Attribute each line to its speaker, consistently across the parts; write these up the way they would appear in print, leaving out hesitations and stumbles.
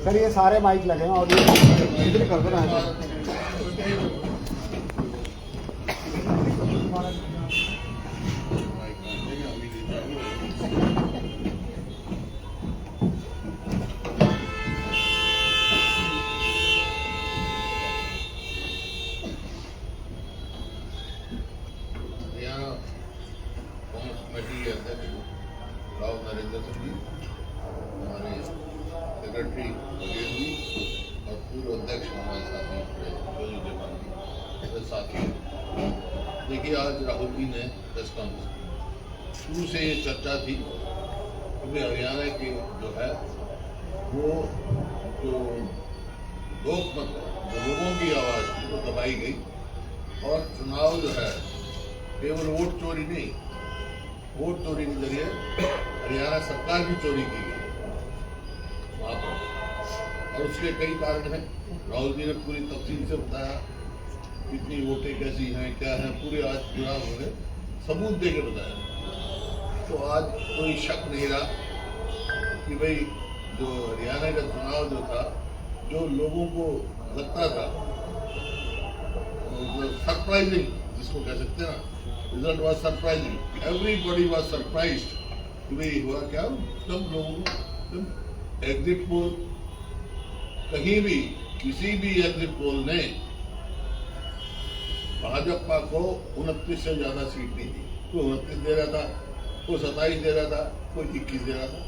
Speaker 1: Sir ये सारे mic लगे हैं और ये इधर कर दो ना।
Speaker 2: कांग्रेस कमेटी के अध्यक्ष राव नरेंद्र सिंह जी, हमारे सेक्रेटरी बघेल जी और पूर्व अध्यक्ष हमारे साथी साथी। देखिए, आज राहुल जी ने प्रेस कॉन्फ्रेंस शुरू से ये चर्चा थी कि हरियाणा के जो है वो जो लोकमत जो लोगों की आवाज़ थी वो दबाई गई और चुनाव जो है केवल वोट चोरी नहीं, वोट चोरी के जरिए हरियाणा सरकार की चोरी की गई वहाँ पर। और उसके कई कारण हैं। राहुल जी ने पूरी तफसील से बताया कितनी वोटें कैसी हैं, क्या है, पूरे आज पूरा उन्होंने सबूत दे के बताया। तो आज कोई शक नहीं रहा कि भाई जो हरियाणा का चुनाव जो था, जो लोगों को लगता था सरप्राइजिंग, जिसको कह सकते हैं ना, result was surprising, everybody was surprised कि भाई हुआ क्या। सब लोगों को एग्जिट पोल, कहीं भी किसी भी एग्जिट पोल ने भाजपा को 29 से ज्यादा सीट नहीं दी। कोई 29 दे रहा था, कोई 27 दे रहा था, कोई 21 दे रहा था।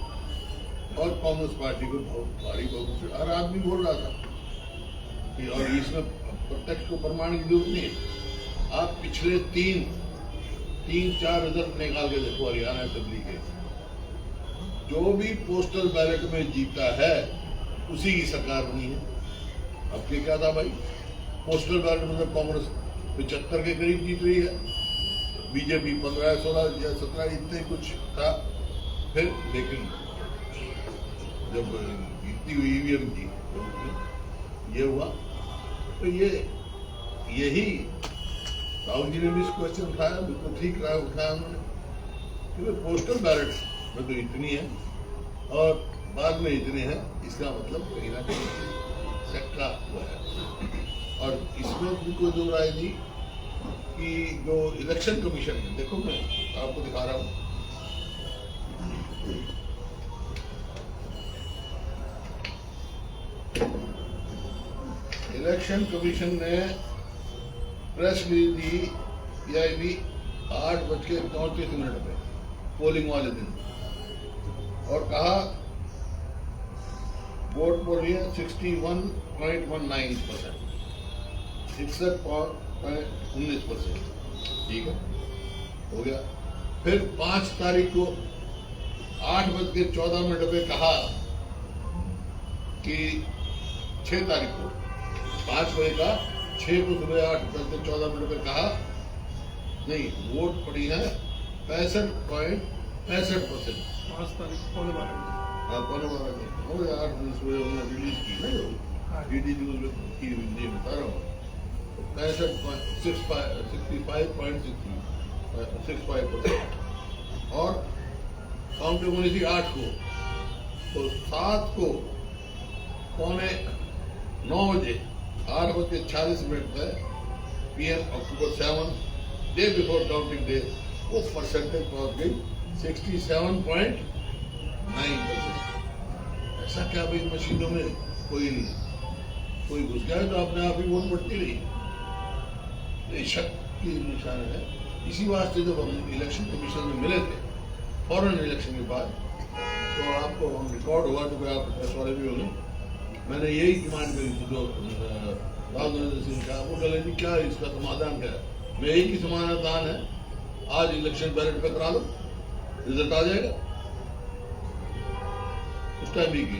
Speaker 2: और कांग्रेस पार्टी को बहुत भारी बहुमत से हर आदमी बोल रहा था कि, और इसमें प्रत्यक्ष को प्रमाण की जरूरत नहीं है। आप पिछले तीन चार रिजल्ट निकाल के देखो हरियाणा असेंबली के, जो भी पोस्टल बैलेट में जीता है उसी की सरकार बनी है। अब ये क्या था भाई, पोस्टल बैलेट मतलब कांग्रेस 75 के करीब जीत रही है, बीजेपी 15, 16 या 17 इतने कुछ था। फिर लेकिन जब जीतती हुई ईवीएम की ये हुआ, तो यही राहुल जी ने भी इस क्वेश्चन उठाया, बिल्कुल ठीक रहा उठाया उन्होंने कि पोस्टल बैलेट में तो इतनी है और बाद में इतने हैं, इसका मतलब कहीं ना कहीं सट्टा हुआ है। और इसमें भी कोई दो राय नहीं कि जो इलेक्शन कमीशन है, देखो मैं आपको दिखा रहा हूँ, इलेक्शन कमीशन ने प्रेस रिलीज दी पीआईबी 8:34 पे पोलिंग वाले दिन, और कहा वोट हो रही है 61.19%, 61.19%। ठीक है, हो गया। फिर 5 तारीख को 8:14 पे कहा कि 6 तारीख को 5 बजे का 6 को सुबह 8:14 पे कहा नहीं, वोट पड़ी है 65.65%।
Speaker 3: 5 तारीख पौने 12
Speaker 2: हो गया, 8 बजे सुबह उन्होंने रिलीज की ना, जो डीडी न्यूज में की ये बता रहा हूँ, 65.65%। और काउंटिंग होनी थी 8 को, तो 7 को पौने 9 बजे 8:46 पे PM October 7 day before counting day वो परसेंटेज पहुंच गई 67.9%। ऐसा क्या भाई, मशीनों में कोई घुस गया है तो अपने आप ही वोट बढ़ती रही। ये शक की निशान है। इसी वास्ते जब हम इलेक्शन कमीशन में मिले थे फौरन इलेक्शन के बाद, तो आपको हम रिकॉर्ड हुआ तो आप प्रेस वाले भी होंगे, मैंने यही डिमांड करी थी जो राव नरेंद्र सिंह का, वो बोले जी क्या इसका समाधान क्या है। मैं एक ही समाधान है, आज इलेक्शन बैलेट पे करा लो, रिजल्ट आ जाएगा। उस टाइम भी की।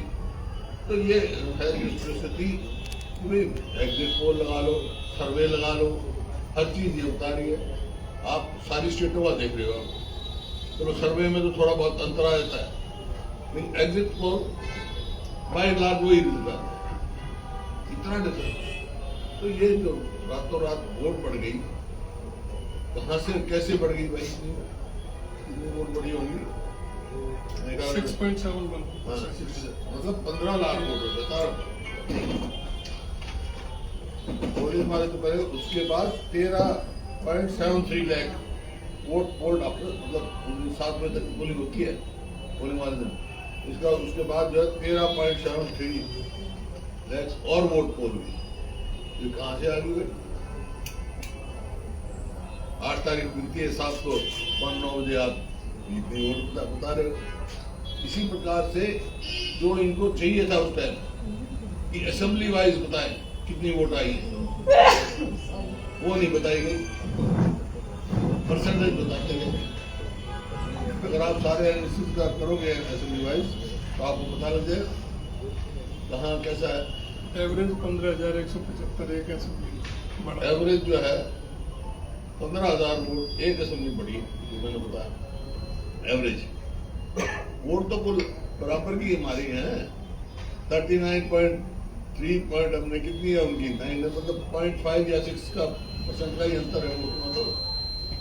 Speaker 2: तो ये है स्थिति, एग्जिट पोल लगा लो, सर्वे लगा लो, हर चीज ये बता रही है। आप सारी स्टेटों का देख रहे हो, चलो सर्वे में तो थोड़ा बहुत अंतर आ जाता है, लेकिन एग्जिट पोल बाय लाख वही रिजल्ट आता है, इतना डिफरेंस। तो ये जो रातों रात वोट बढ़ गई, कहाँ से कैसे बढ़ गई भाई, कितनी वोट बढ़ी होंगी,
Speaker 3: 6.71
Speaker 2: मतलब 15 लाख वोटर बता रहा हूँ। पोलिंग वाले तो पहले, उसके बाद 13.73 लाख वोट पोल्ड आफ्टर, मतलब 7 बजे तक पोलिंग होती है पोलिंग वाले दिन। इसका उसके बाद जो है 13.73 लाख और वोट पोल हुई। ये कहाँ से आ गई? 8 तारीख मिलती है 7 को 9 बजे आप इतनी वोट बता रहे हो। इसी प्रकार से जो इनको चाहिए था उस टाइम कि असेंबली वाइज बताएं कितनी वोट आई है, वो नहीं बताई गई, परसेंटेज बताते गए। अगर आप सारे एनालिसिस करोगे असेंबली वाइज तो आपको पता लग जाएगा कहाँ कैसा है।
Speaker 3: एवरेज 15,175 एक असेंबली,
Speaker 2: एवरेज जो है 15,000 वोट एक असेंबली बढ़ी, जो मैंने बताया एवरेज। वोट तो कुल बराबर की हमारी है, 39.3 पॉइंट हमने कितनी है उनकी, 9 मतलब 0.5 या 6 का परसेंट का ही अंतर है वोट में। तो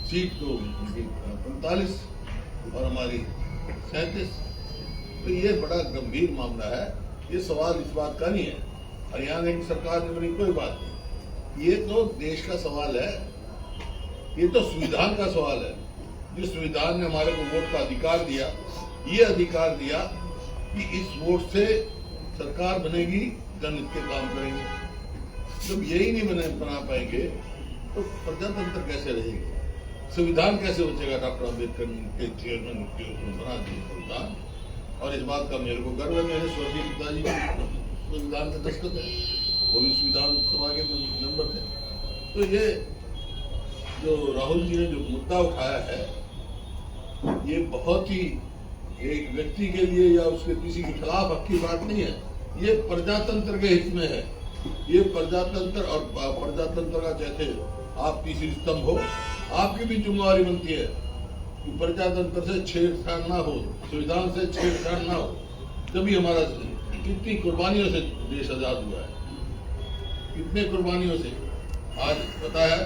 Speaker 2: सीट तो उनकी 45 और हमारी 37। तो ये बड़ा गंभीर मामला है। ये सवाल इस बात का नहीं है हरियाणा की सरकार ने बनी कोई बात नहीं, ये तो देश का सवाल है, ये तो संविधान का सवाल है। जिस संविधान ने हमारे को वोट का अधिकार दिया, ये अधिकार दिया कि इस वोट से सरकार बनेगी, जनहित के काम करेंगे। जब यही नहीं बना पाएंगे तो प्रजातंत्र कैसे रहेगी, संविधान कैसे बचेगा? डॉक्टर अम्बेडकर के चेयरमैन बना दिए संविधान, और इस बात का मेरे को गर्व है, मेरे स्वर्गीय पिताजी संविधान में दस्तखत है, वो भी संविधान सभा के मेंबर थे। तो ये जो राहुल जी ने जो मुद्दा उठाया है, ये बहुत ही एक व्यक्ति के लिए या उसके किसी के खिलाफ हक की बात नहीं है, ये प्रजातंत्र के हित में है। ये प्रजातंत्र और प्रजातंत्र का जैसे आप तीसरी स्तंभ हो, आपकी भी जिम्मेवारी बनती है कि प्रजातंत्र से छेड़छाड़ ना हो, संविधान से छेड़छाड़ ना हो। तभी हमारा कितनी कुर्बानियों से देश आजाद हुआ है, कितने कुर्बानियों से। आज पता है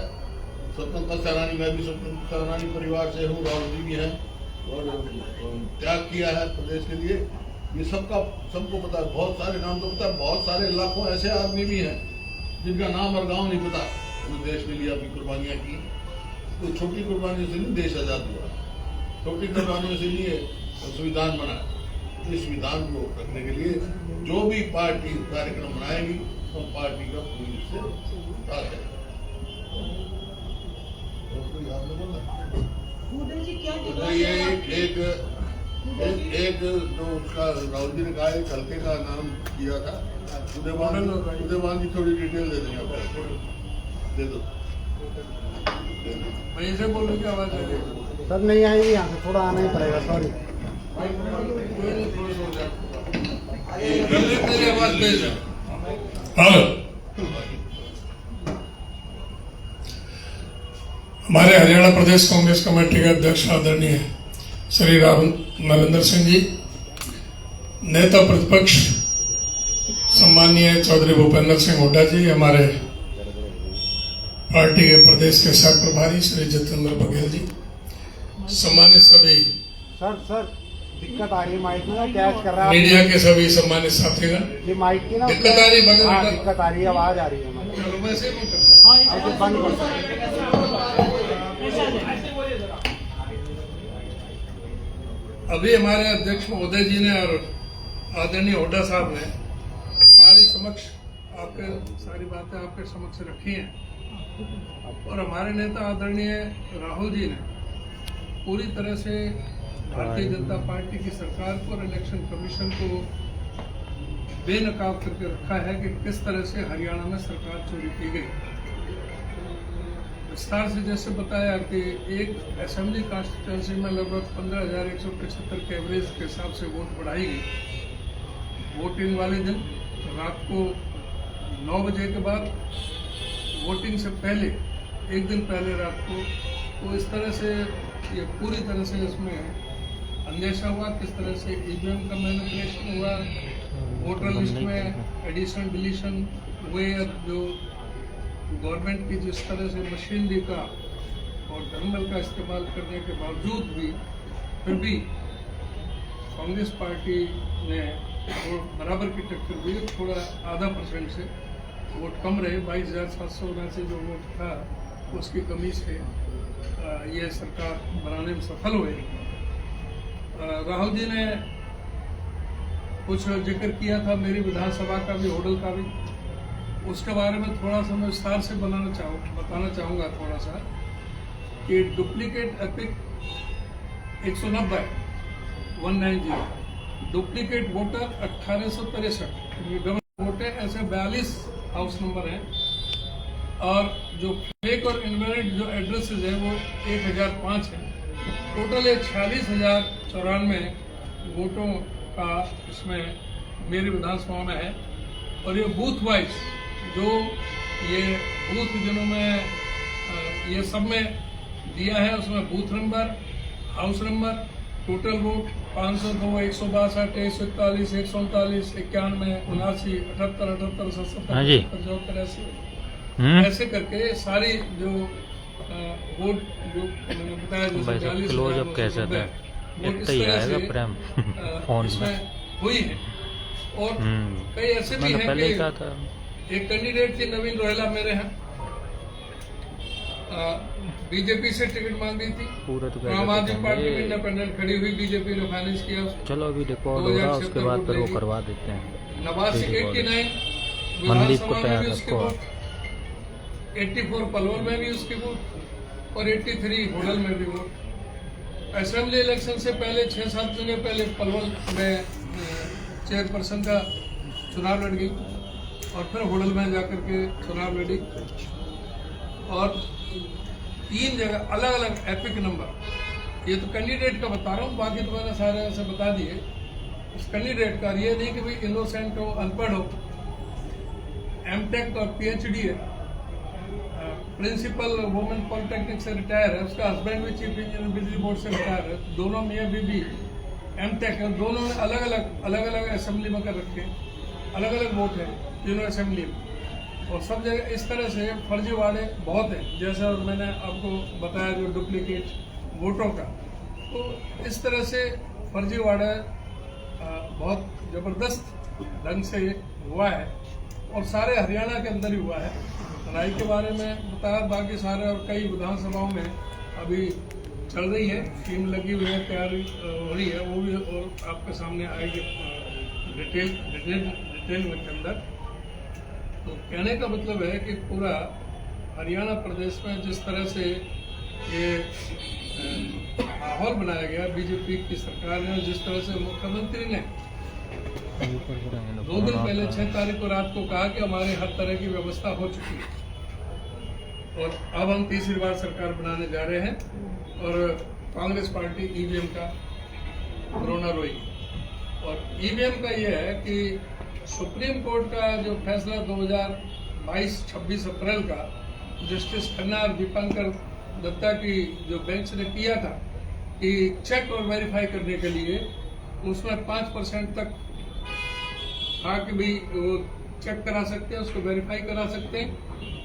Speaker 2: स्वतंत्रता सेनानी, मैं भी स्वतंत्रता सेनानी परिवार से हूँ, राहुल जी भी हैं, और त्याग किया है प्रदेश के लिए, ये सबको पता है। बहुत सारे नाम तो पता है, बहुत सारे लाखों ऐसे आदमी भी हैं जिनका नाम और गांव नहीं पता, उन्होंने देश के लिए अपनी कुर्बानियां की। तो छोटी कुर्बानियों से नहीं देश आजाद हुआ, छोटी कुर्बानियों से लिए संविधान बना। इस संविधान को रखने के लिए जो भी पार्टी कार्यक्रम बनाएगी, तो पार्टी का पूरी से साथ है। ये एक जो उसका राहुल जी ने कहा एक हल्के का नाम किया था, उदयमान की थोड़ी डिटेल दे देंगे आपको, दे दो।
Speaker 3: वहीं से बोलने की आवाज है
Speaker 1: सर, नहीं आएगी यहाँ से, थोड़ा आना ही पड़ेगा, सॉरी।
Speaker 3: आवाज भेज।
Speaker 4: हमारे हरियाणा प्रदेश कांग्रेस कमेटी के अध्यक्ष आदरणीय श्री राहुल नरेंद्र सिंह जी, नेता प्रतिपक्ष सम्मानीय चौधरी भूपेंद्र सिंह हुड्डा जी, हमारे पार्टी के प्रदेश के सह प्रभारी श्री जितेंद्र बघेल जी, सम्मानित सभी
Speaker 1: सर दिक्कत आ रही है माइक में, कैच कर रहा है
Speaker 4: मीडिया के सभी सम्मानित साथीगण।
Speaker 1: ये माइक की ना
Speaker 4: दिक्कत आ रही है,
Speaker 1: हाँ, दिक्कत आ रही है, आवाज आ रही है हमारी।
Speaker 3: चलो वैसे ही
Speaker 1: ऐसे बंद कर सकते।
Speaker 3: अभी हमारे अध्यक्ष महोदय जी ने और आदरणीय हुड्डा साहब ने सारी बातें आपके समक्ष रखी हैं, और हमारे नेता आदरणीय राहुल जी ने पूरी तरह से भारतीय जनता पार्टी की सरकार को और इलेक्शन कमीशन को बेनकाब करके रखा है कि किस तरह से हरियाणा में सरकार चोरी की गई। विस्तार से जैसे बताया कि एक असेंबली कॉन्स्टिट्यूंसी में लगभग 15,175 के एवरेज के हिसाब से वोट बढ़ाई गई। वोटिंग वाले दिन रात को 9 बजे के बाद, वोटिंग से पहले एक दिन पहले रात को, तो इस तरह से ये पूरी तरह से इसमें अंदेशा हुआ किस तरह से ईवीएम का मैनिपुलेशन हुआ, वोटर लिस्ट में एडिशन डिलीशन हुए, जो गवर्नमेंट की जिस तरह से मशीनरी का और टर्मिनल का इस्तेमाल करने के बावजूद भी फिर भी कांग्रेस पार्टी ने वो बराबर की टक्कर हुई, थोड़ा आधा % से वोट कम रहे। 22,779 जो वोट था उसकी कमी से ये सरकार बनाने में सफल हुए। राहुल जी ने कुछ जिक्र किया था मेरी विधानसभा का भी, होडल का भी, उसके बारे में थोड़ा सा मैं विस्तार से बताना चाहूँगा थोड़ा सा कि duplicate epic 190 duplicate voter 1863 vote है, ऐसे 42 हाउस नंबर हैं और जो फेक और इनवैलिड जो एड्रेसेस है वो 1005 है। टोटल ये 46,094 वोटों का इसमें मेरी विधानसभा में है। और ये बूथ वाइज जो ये बूथ जिन्होंने ये सब में दिया है उसमें booth number, house number, total vote 502, 162, 141, 139, 91, 79, 78, 78, 77, 74, 80 ऐसे करके सारी जो वोट जो मैंने बताया जैसे 40
Speaker 5: कैसे था
Speaker 3: इतना ही आएगा प्रेम फोन में हुई है। और कई ऐसे भी हैं कि एक कैंडिडेट थी नवीन रोहेला मेरे यहाँ बीजेपी से टिकट मांगी थी, आम आदमी पार्टी में इंडिपेंडेंट खड़ी हुई, बीजेपी ने फाइनेंस किया।
Speaker 5: चलो अभी रिकॉर्ड हो रहा उसके बाद फिर वो करवा देते हैं।
Speaker 3: नवासी 89
Speaker 5: मनदीप को
Speaker 3: विधानसभा में भी उसके वोट, 84 पलवल में भी उसके वोट और 83 होडल में भी वोट। असेंबली इलेक्शन से पहले 6-7 दिन पहले पलवल में चेयरपर्सन का चुनाव लड़ गई और फिर होडल में जाकर के चुनाव लड़ी और 3 जगह अलग अलग एपिक नंबर। ये तो कैंडिडेट का बता रहा हूँ, बाकी तो मैंने सारे ऐसे बता दिए। उस कैंडिडेट का ये नहीं कि भाई इनोसेंट हो, अनपढ़ हो, एमटेक और पीएचडी है, प्रिंसिपल वुमेन पॉलिटेक्निक से रिटायर है, उसका हस्बैंड भी चीफ इंजीनियर बिजली बोर्ड से रिटायर है, दोनों मियाँ बीबी एमटेक है, दोनों ने अलग अलग असेंबली में कर रखे, अलग अलग वोट है तीनों असेंबली में। और सब जगह इस तरह से फर्जीवाड़े बहुत हैं, जैसे और मैंने आपको बताया जो डुप्लीकेट वोटों का, तो इस तरह से फर्जीवाड़ा बहुत ज़बरदस्त ढंग से हुआ है और सारे हरियाणा के अंदर ही हुआ है। राय के बारे में बताया, बाकी सारे और कई विधानसभाओं में अभी चल रही है, टीम लगी हुई है, तैयारी हो रही है, वो भी और आपके सामने आएगी डिटेल में के अंदर। तो कहने का मतलब है कि पूरा हरियाणा प्रदेश में जिस तरह से ये माहौल बनाया गया बीजेपी की सरकार ने, जिस तरह से मुख्यमंत्री ने 2 दिन पहले 6 तारीख को रात को कहा कि हमारे हर तरह की व्यवस्था हो चुकी है और अब हम तीसरी बार सरकार बनाने जा रहे हैं और कांग्रेस पार्टी ईवीएम का रोना रोई। और ईवीएम का यह है कि सुप्रीम कोर्ट का जो फैसला 2022-26 अप्रैल का जस्टिस खन्ना और दीपांकर दत्ता की जो बेंच ने किया था कि चेक और वेरीफाई करने के लिए, उसमें 5% तक था कि भाई वो चेक करा सकते हैं, उसको वेरीफाई करा सकते हैं।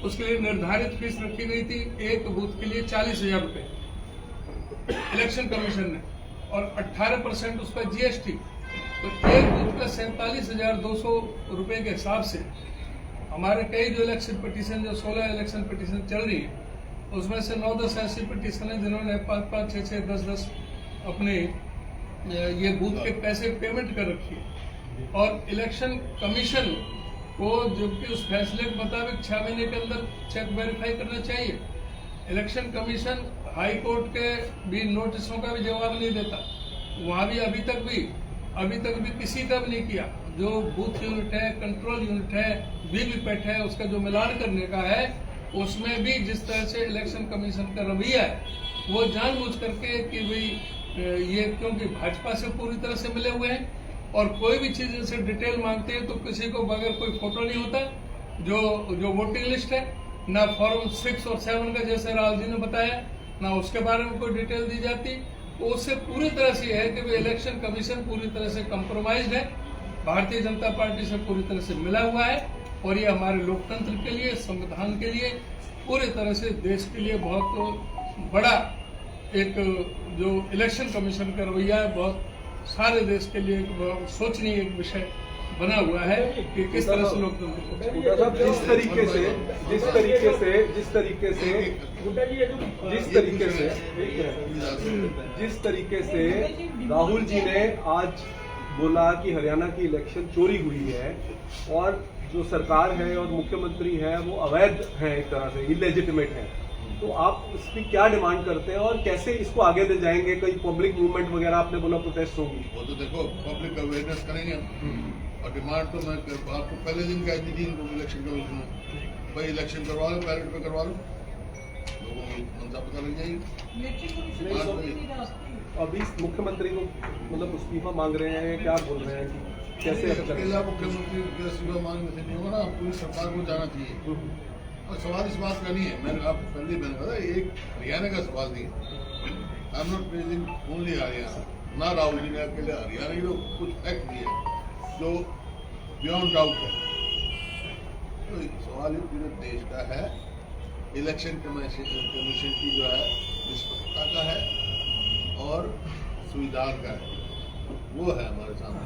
Speaker 3: उसके लिए निर्धारित फीस रखी गई थी एक बूथ के लिए 40,000 रुपये इलेक्शन कमीशन ने और 18% उस पर जीएसटी। तो एक बूथ का 47,200 रुपये के हिसाब से हमारे कई जो इलेक्शन पिटीशन, जो 16 इलेक्शन पिटीशन चल रही है, उसमें से 9-10 ऐसी पिटीशन है जिन्होंने 5-5, 6-6, 10-10 अपने ये बूथ के पैसे पेमेंट कर रखी है। और इलेक्शन कमीशन को जबकि उस फैसले के मुताबिक 6 महीने के अंदर चेक वेरीफाई करना चाहिए, इलेक्शन कमीशन हाई कोर्ट के भी नोटिसों का भी जवाब नहीं देता। वहाँ भी अभी तक भी किसी का भी नहीं किया। जो बूथ यूनिट है, कंट्रोल यूनिट है, वीवीपैट है, उसका जो मिलान करने का है, उसमें भी जिस तरह से इलेक्शन कमीशन का रवैया है, वो जानबूझ करके कि भाई ये क्योंकि भाजपा से पूरी तरह से मिले हुए हैं और कोई भी चीज जैसे डिटेल मांगते हैं तो किसी को बगैर कोई फोटो नहीं होता। जो वोटिंग लिस्ट है ना फॉर्म 6 और 7 का जैसे राहुल जी ने बताया, ना उसके बारे में कोई डिटेल दी जाती। तो उससे पूरी तरह से है कि इलेक्शन कमीशन पूरी तरह से कॉम्प्रोमाइज्ड है, भारतीय जनता पार्टी से पूरी तरह से मिला हुआ है और ये हमारे लोकतंत्र के लिए, संविधान के लिए, पूरी तरह से देश के लिए बहुत बड़ा एक जो इलेक्शन कमीशन का रवैया है, बहुत सारे देश के लिए एक सोचनीय एक विषय बना हुआ है कि किस तरह से लोकतंत्र को
Speaker 6: हुड्डा साहब, जिस तरीके से राहुल जी ने आज बोला कि हरियाणा की इलेक्शन चोरी हुई है और जो सरकार है और मुख्यमंत्री है वो अवैध है, एक तरह से इलेजिटिमेट है, तो आप इसकी क्या डिमांड करते हैं और कैसे इसको आगे ले जाएंगे? कोई पब्लिक मूवमेंट वगैरह आपने बोला प्रोटेस्ट होगी?
Speaker 2: वो तो देखो पब्लिक अवेयरनेस करेंगे और डिमांड तो मैं आपको पहले दिन कह दी थी इनको इलेक्शन कमीशन में, भाई इलेक्शन करवा लो, बैलेट पे करवा लो, लोगों की मनसा पता लग जाएगी।
Speaker 6: अभी मुख्यमंत्री को मतलब इस्तीफा मांग रहे हैं, क्या बोल रहे हैं कि कैसे
Speaker 2: अकेला मुख्यमंत्री के इस्तीफा मांगने से नहीं होगा ना, पूरी सरकार को जाना चाहिए। और सवाल इस बात का नहीं है, मैंने आप पहले मैंने कहा एक हरियाणा का सवाल नहीं है। आई am not praising only Haryana, ना राहुल जी ने अकेले हरियाणा के लोग कुछ फैक्ट दिए जो बियॉन्ड डाउट है। तो सवाल पूरे देश का है, इलेक्शन कमीशन की जो है निष्पक्षता का है और संविधान का है, वो है हमारे सामने।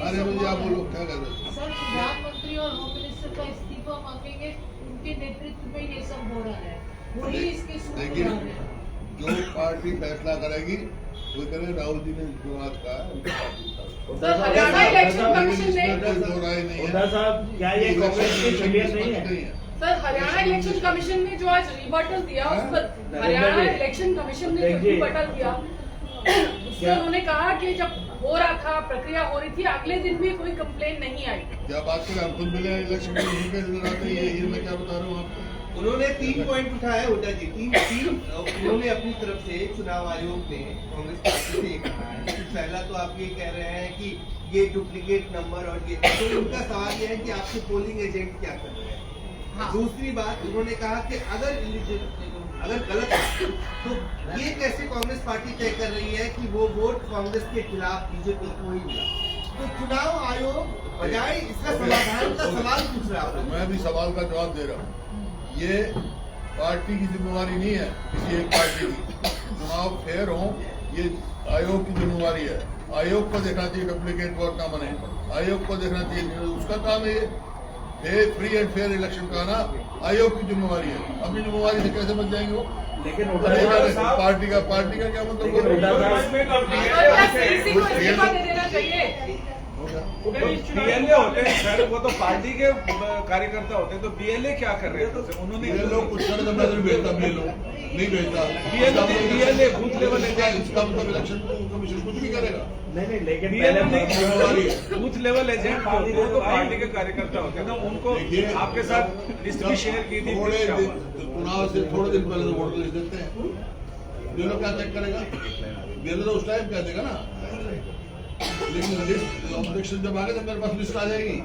Speaker 2: अरे मुझे आप बोलो क्या कर रहे हो?
Speaker 7: सर, प्रधानमंत्री और होम मिनिस्टर का इस्तीफा मांगेंगे, उनके नेतृत्व में ये सब हो रहा है, वही इसके
Speaker 2: देखिए जो पार्टी फैसला करेगी वो करे। राहुल जी ने जो आज कहा है
Speaker 7: सर, हरियाणा इलेक्शन कमीशन ने
Speaker 2: कोई राय नहीं है।
Speaker 1: हुड्डा साहब, क्या ये कांग्रेस की फेलियर नहीं है?
Speaker 7: सर, हरियाणा इलेक्शन कमीशन ने जो आज रिबटल दिया, उस पर हरियाणा इलेक्शन कमीशन ने जो रिबटल दिया, उसमें उन्होंने कहा कि जब हो रहा था, प्रक्रिया हो रही थी, अगले दिन भी कोई कंप्लेन नहीं आई।
Speaker 2: क्या बात करें, हम खुद मिले इलेक्शन कमीशन के दिन आते ही, ये मैं क्या बता रहा हूँ आपको।
Speaker 8: उन्होंने 3 पॉइंट उठाया हुड्डा जी, तीन उन्होंने अपनी तरफ से चुनाव आयोग ने कांग्रेस पार्टी से ये कहा है कि पहला तो आप ये कह रहे हैं कि ये डुप्लीकेट नंबर और ये, तो उनका सवाल ये है कि आपके पोलिंग एजेंट क्या कर रहे हैं। हाँ। दूसरी बात उन्होंने कहा कि अगर गलत है तो ये कैसे कांग्रेस पार्टी तय कर रही है कि वो वोट कांग्रेस के खिलाफ बीजेपी को ही मिला। तो चुनाव आयोग बजाय इसका समाधान का सवाल पूछ रहा है।
Speaker 2: मैं भी सवाल का जवाब दे रहा हूँ। ये पार्टी की जिम्मेवारी नहीं है, किसी एक पार्टी की। चुनाव फेयर हो ये आयोग की जिम्मेवारी है। आयोग को देखना चाहिए डुप्लीकेट वोट ना बने, आयोग को देखना चाहिए, उसका काम है ये फ्री एंड फेयर इलेक्शन का ना, आयोग की जिम्मेवारी है। अपनी जिम्मेवारी से कैसे बच जाएंगे वो?
Speaker 1: लेकिन
Speaker 2: पार्टी का क्या मतलब?
Speaker 6: बीएलए होते हैं सर, वो तो पार्टी के कार्यकर्ता होते हैं, तो बीएलए क्या कर रहे थे? उन्होंने
Speaker 2: लोग कुछ कर नहीं भेजता, नहीं भेजता
Speaker 6: बीएलए बूथ लेवल एजेंट,
Speaker 2: इसका मतलब इलेक्शन कमीशन कुछ भी करेगा
Speaker 1: नहीं, लेकिन
Speaker 6: बूथ लेवल एजेंट होते हैं तो पार्टी के कार्यकर्ता होते हैं ना, उनको आपके साथ लिस्ट भी शेयर की थी।
Speaker 2: चुनाव से थोड़े दिन पहले तो वोटर लिस्ट देते हैं, बीएलओ क्या चेक करेगा? बीएलओ तो उस टाइम कह देगा ना, लेकिन लिस्ट इलेक्शन जब आगे तो मेरे पास लिस्ट आ जाएगी।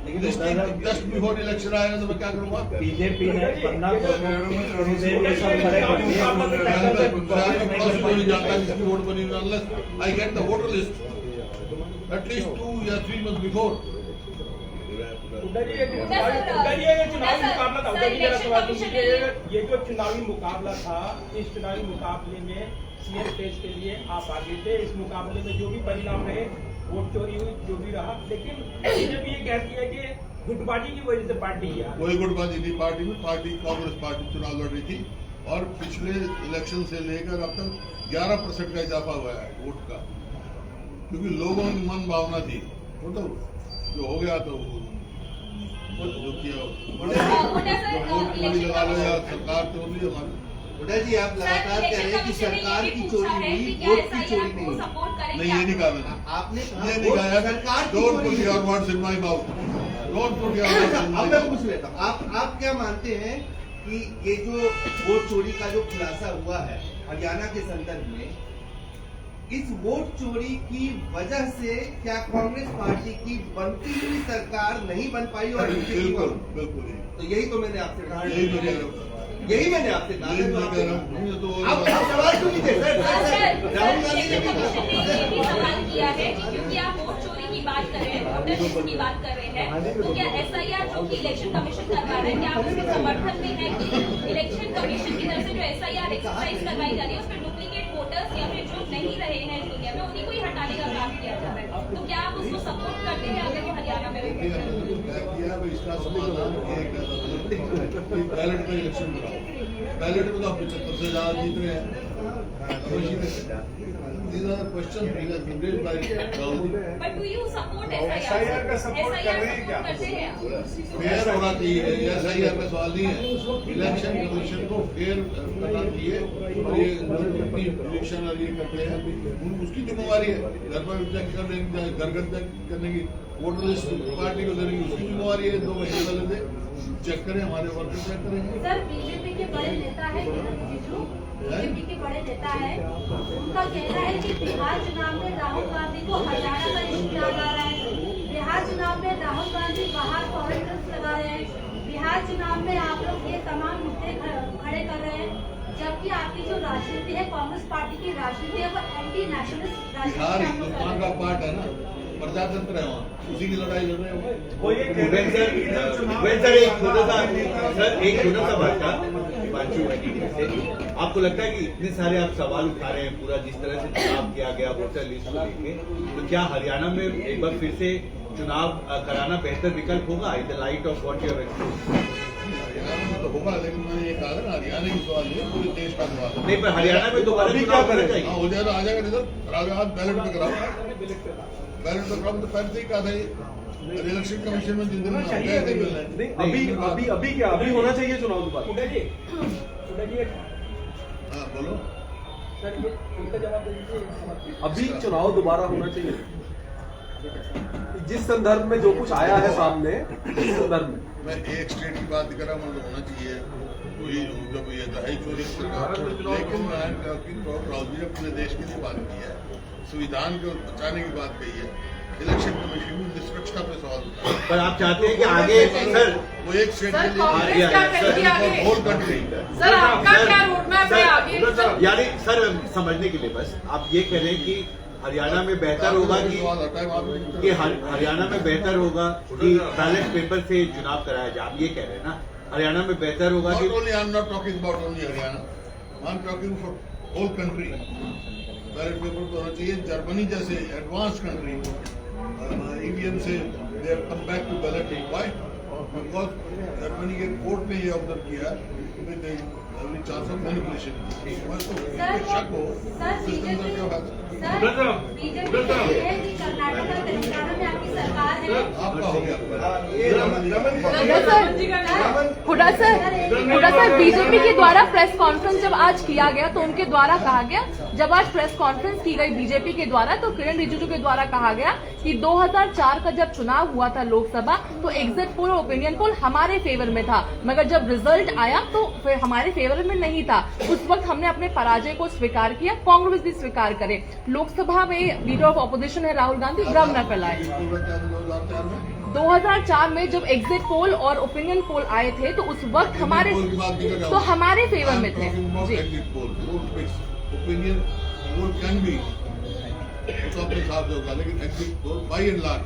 Speaker 2: लिस्ट जस्ट बिफोर इलेक्शन आएगा तो मैं क्या करूँगा?
Speaker 1: बीजेपी ने 15 करोड़ से ये सब खड़े कर दिए।
Speaker 2: जिसकी वोट बनी unless I get the voter list at least 2 या 3 months before।
Speaker 9: ये जो चुनावी मुकाबला था, इस चुनावी मुकाबले में सीएम पेज के लिए आप आगे थे। इस मुकाबले में जो भी परिणाम रहे, वोट चोरी हुई, जो भी रहा, लेकिन बीजेपी ये कहती है कि गुटबाजी की वजह से पार्टी किया।
Speaker 2: कोई गुटबाजी नहीं पार्टी में, कांग्रेस पार्टी चुनाव लड़ रही थी और पिछले इलेक्शन से लेकर अब तक 11% का इजाफा हुआ है वोट का, क्योंकि लोगों की मन भावना थी। वो तो जो हो गया तो जो किया लगा लो या सरकार तो होती है हमारी।
Speaker 8: हुड्डा जी, आप लगातार कह रहे हैं कि सरकार की चोरी हुई, वोट की चोरी नहीं हुई।
Speaker 2: नहीं, ये नहीं कहा मैंने,
Speaker 8: आपने
Speaker 2: ये नहीं कहा
Speaker 8: सरकार की
Speaker 2: डोंट
Speaker 8: चोरी
Speaker 2: put your words in my mouth, don't put your words in my
Speaker 8: अब मैं पूछ लेता हूँ, आप क्या मानते हैं कि ये जो वोट चोरी का जो खुलासा हुआ है हरियाणा के संदर्भ में, इस वोट चोरी की वजह से क्या कांग्रेस पार्टी की बनती हुई सरकार नहीं बन पाई? और
Speaker 2: बिल्कुल बिल्कुल,
Speaker 8: तो यही तो मैंने आपसे कहा,
Speaker 2: यही मैं कह रहा हूँ,
Speaker 8: यही मैंने आपसे कहा।
Speaker 2: यही मैं कह रहा हूँ।
Speaker 8: आप सवाल क्यों नहीं थे सर? राहुल गांधी ने
Speaker 10: ये भी सवाल किया है कि क्योंकि आप वोट चोरी की की बात कर रहे हैं, वोटर लिस्ट की बात कर रहे हैं, तो क्या SIR जो कि इलेक्शन कमीशन करवा रहे हैं, क्या आप उसके समर्थन में है कि इलेक्शन कमीशन की तरफ से जो SIR एक्सरसाइज करवाई जा रही है उसमें डुप्लीकेट वोटर्स या फिर जो नहीं रहे हैं इस दुनिया में उन्हीं को ही हटाने का काम किया जा रहा है, तो क्या आप उसको सपोर्ट करते हैं अगर वो हरियाणा में
Speaker 2: इसका समाधान बैलेट में इलेक्शन कराओ। बैलेट में तो 75 से ज्यादा जीत रहे हैं। These are the questions being raised by Rahul.
Speaker 10: But do you support SIR?
Speaker 1: SIR का support कर रहे हैं क्या?
Speaker 10: करते हैं आप?
Speaker 2: फेयर होना चाहिए, SIR का सवाल नहीं है। इलेक्शन कमीशन को फेयर करना चाहिए और ये इलेक्शन और ये करते हैं उसकी जिम्मेवारी है। घर पर चेक करने की, घर घर चेक करने की, वोटर लिस्ट पार्टी को देने की उसकी जिम्मेवारी है। 2 महीने पहले से चेक करें, हमारे वर्कर चेक करेंगे।
Speaker 11: सर बीजेपी के बड़े नेता है बीजेपी के बड़े नेता है, उनका कहना है कि बिहार चुनाव में राहुल गांधी को हरियाणा का इश्यू किया जा रहा है। बिहार चुनाव में राहुल गांधी बाहर फॉरेन ट्रिप्स लगा रहे हैं। बिहार चुनाव में आप लोग ये तमाम मुद्दे खड़े कर रहे हैं, जबकि आपकी जो राजनीति है, कांग्रेस पार्टी की राजनीति है, वो एंटी नेशनलिस्ट
Speaker 2: बिहार
Speaker 11: राजनीति
Speaker 2: हिंदुस्तान का पार्ट है ना, प्रजातंत्र है वहाँ, उसी की लड़ाई लड़ रहे हैं।
Speaker 12: सर एक छोटा सा बात था हिमांशु एटीडी से, आपको लगता है कि इतने सारे आप सवाल उठा रहे हैं, पूरा जिस तरह से चुनाव किया गया वोटर लिस्ट को लेके, तो क्या हरियाणा में एक बार फिर से चुनाव कराना बेहतर विकल्प होगा in the light of what you have exposed?
Speaker 2: Haryana में तो होगा, लेकिन मैंने ये कहा ना, हरियाणा की सवाल नहीं है, पूरे देश का सवाल है।
Speaker 12: नहीं, पर हरियाणा में दोबारा क्या करें?
Speaker 2: हाँ, हो जाएगा, आ जाएगा रिजल्ट, कराओ हाथ, बैलेट में कराओ, बैलेट में कराओ। तो पहले से ही कहा था ये इलेक्शन कमीशन में जिन दिनों
Speaker 6: अभी क्या अभी होना चाहिए चुनाव दोबारा?
Speaker 2: हाँ बोलो
Speaker 9: सर, ये उनका जवाब दे दीजिए।
Speaker 6: अभी चुनाव दोबारा होना चाहिए जिस संदर्भ में जो कुछ आया है सामने, इस संदर्भ में
Speaker 2: मैं एक स्टेट की बात कर रहा हूँ, मतलब होना चाहिए कोई जब ये दहाई चोरी, लेकिन राहुल जी ने अपने देश के लिए बात की है, संविधान को बचाने की बात कही है, इलेक्शन कमीशन में निष्पक्षता पे सवाल उठा।
Speaker 12: पर आप चाहते हैं कि आगे सर
Speaker 2: वो एक स्टेट के
Speaker 7: लिए
Speaker 2: होल कंट्री,
Speaker 7: सर आपका क्या रोडमैप है आगे?
Speaker 12: यानी सर समझने के लिए बस आप ये कह रहे हैं कि हरियाणा में बेहतर होगा कि हरियाणा में बेहतर होगा कि बैलेट पेपर से चुनाव कराया जाए, आप ये कह रहे हैं ना? हरियाणा में बेहतर होगा कि
Speaker 2: I am not talking about only Haryana, I am talking for whole country. Ballot paper तो होना चाहिए। जर्मनी जैसे एडवांस कंट्री ईवीएम से they have come back to ballot. Why? Because Germany के कोर्ट ने ये ऑब्जर्व किया चांस ऑफ मैनिपुलेशन। शक हो सिस्टम का क्या फायदा? आपका हो गया।
Speaker 7: हुडा सर बीजेपी के द्वारा प्रेस कॉन्फ्रेंस जब आज किया गया तो उनके द्वारा कहा गया, जब आज प्रेस कॉन्फ्रेंस की गई बीजेपी के द्वारा, तो किरण रिजिजू के द्वारा कहा गया कि 2004 का जब चुनाव हुआ था लोकसभा, तो एग्जिट पोल और ओपिनियन पोल हमारे फेवर में था, मगर जब रिजल्ट आया तो फिर हमारे फेवर में नहीं था। उस वक्त हमने अपने पराजय को स्वीकार किया, कांग्रेस भी स्वीकार करे। लोकसभा में लीडर ऑफ ऑपोजिशन है राहुल गांधी, भ्रम न फैलाए। 2004 में जब एग्जिट पोल और ओपिनियन पोल आए थे तो उस वक्त हमारे फेवर में थे जी।
Speaker 2: ओपिनियन पोल कैन बी तो अपने साथ होगा, लेकिन exit poll by and large.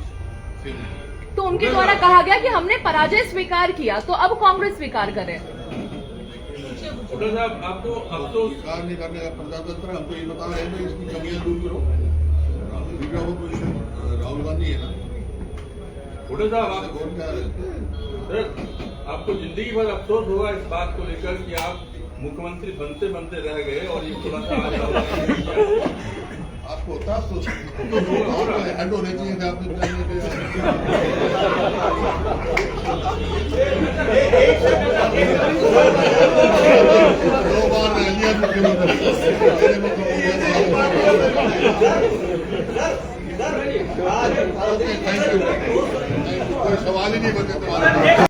Speaker 7: तो उनके द्वारा कहा गया कि हमने पराजय स्वीकार किया, तो अब कांग्रेस स्वीकार करे।
Speaker 2: साहब आपको अब तो स्वीकार नहीं करने का प्रजातंत्र, हम तो ये बता रहे हैं कि इसकी कमियां दूर करो। राहुल गांधी है ना,
Speaker 13: छोटे साहब आप
Speaker 2: और क्या
Speaker 13: सर, आपको जिंदगी भर अफसोस होगा इस बात को लेकर कि आप मुख्यमंत्री बनते बनते रह गए और ये तुरंत
Speaker 2: आपको होता अफसोस हेड होने चाहिए थे आपने दो बार रैलियां मुख्यमंत्री कोई सवाल ही नहीं बचे तुम्हारे।